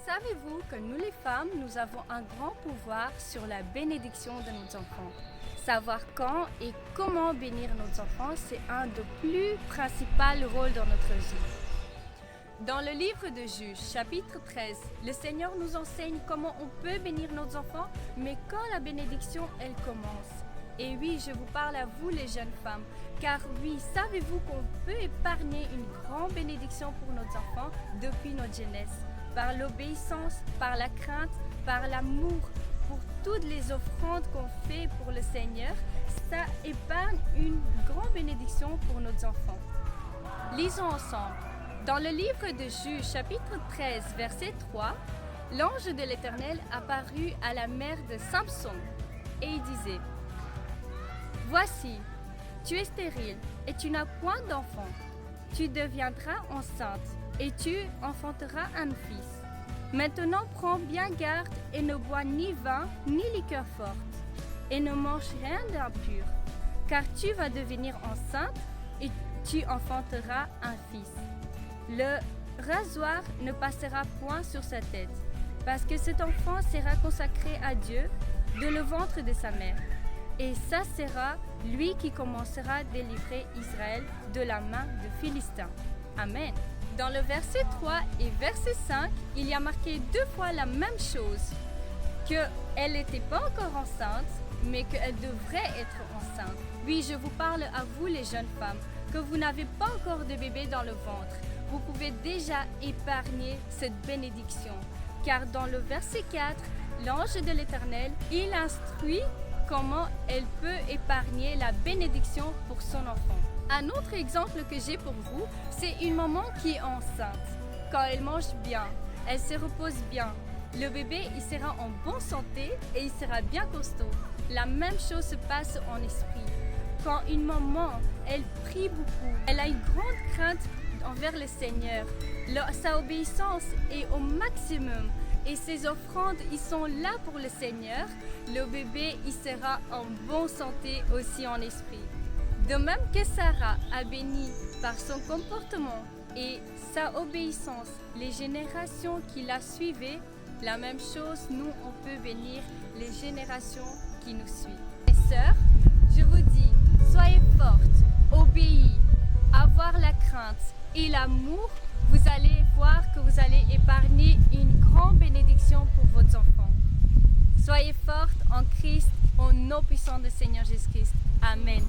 Savez-vous que nous les femmes, nous avons un grand pouvoir sur la bénédiction de nos enfants? Savoir quand et comment bénir nos enfants, c'est un des plus principaux rôles dans notre vie. Dans le livre de Juges, chapitre 13, le Seigneur nous enseigne comment on peut bénir nos enfants, mais quand la bénédiction, elle commence. Et oui, je vous parle à vous les jeunes femmes, car oui, savez-vous qu'on peut épargner une grande bénédiction pour nos enfants depuis notre jeunesse, par l'obéissance, par la crainte, par l'amour, pour toutes les offrandes qu'on fait pour le Seigneur, ça épargne une grande bénédiction pour nos enfants. Lisons ensemble. Dans le livre de Juges, chapitre 13, verset 3, l'ange de l'Éternel apparut à la mère de Samson et il disait: « Voici, tu es stérile et tu n'as point d'enfant. Tu deviendras enceinte et tu enfanteras un fils. Maintenant prends bien garde et ne bois ni vin ni liqueur forte et ne mange rien d'impur, car tu vas devenir enceinte et tu enfanteras un fils. Le rasoir ne passera point sur sa tête, parce que cet enfant sera consacré à Dieu de le ventre de sa mère. Et ça sera lui qui commencera à délivrer Israël de la main des Philistins. » Amen. Dans le verset 3 et verset 5, il y a marqué 2 fois la même chose, qu'elle n'était pas encore enceinte, mais qu'elle devrait être enceinte. Oui, je vous parle à vous les jeunes femmes, que vous n'avez pas encore de bébé dans le ventre. Vous pouvez déjà épargner cette bénédiction, car dans le verset 4, l'ange de l'Éternel, il instruit comment elle peut épargner la bénédiction pour son enfant. Un autre exemple que j'ai pour vous, c'est une maman qui est enceinte. Quand elle mange bien, elle se repose bien, le bébé il sera en bonne santé et il sera bien costaud. La même chose se passe en esprit. Quand une maman, elle prie beaucoup, elle a une grande crainte envers le Seigneur, sa obéissance est au maximum et ses offrandes, ils sont là pour le Seigneur, le bébé, il sera en bonne santé aussi en esprit. De même que Sarah a béni par son comportement et sa obéissance les générations qui la suivaient, la même chose, nous, on peut bénir les générations qui nous suivent. Mes sœurs, je vous dis, soyez fortes, obéis, avoir la crainte et l'amour, vous allez voir que vous allez épargner une grande bénédiction pour vos enfants. Soyez fortes en Christ, au nom puissant du Seigneur Jésus-Christ. Amen.